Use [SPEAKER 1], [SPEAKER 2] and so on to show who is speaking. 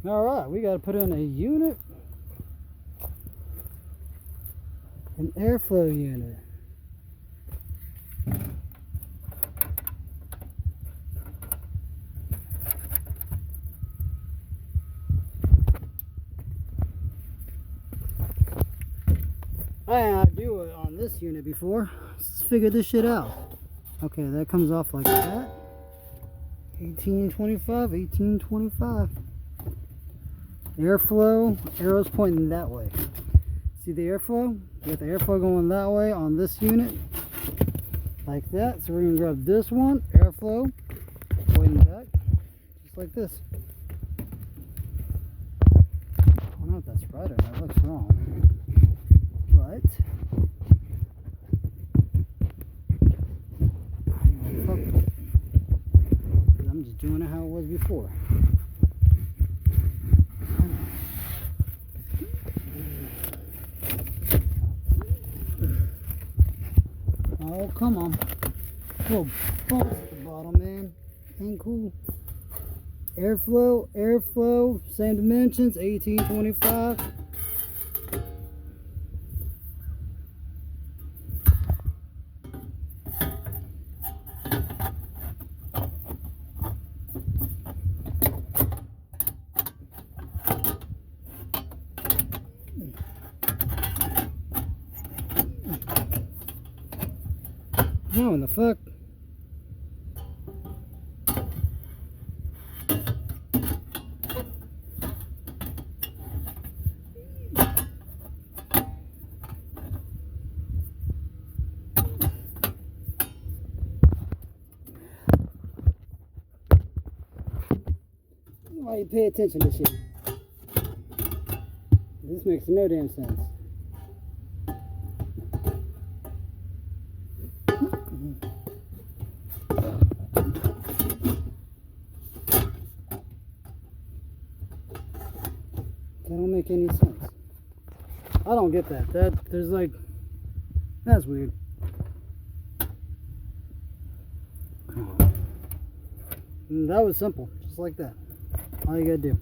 [SPEAKER 1] Alright, we gotta put in a unit. An airflow unit. I do it on this unit before. Let's figure this shit out. Okay, that comes off like that. 1825, 1825. Airflow, arrows pointing that way. See the airflow? You got the airflow going that way on this unit. Like that. So we're going to grab this one, airflow, pointing back. Just like this. I don't know if that's right or not. It looks wrong. But I'm just doing it how it was before. Oh, come on. Little bumps at the bottom, man. Ain't cool. Airflow, airflow, same dimensions, 1825. How in the fuck? Why you pay attention to shit? This makes no damn sense. That don't make any sense. I don't get that. There's like, that's weird. That was simple, just like that. All you gotta do.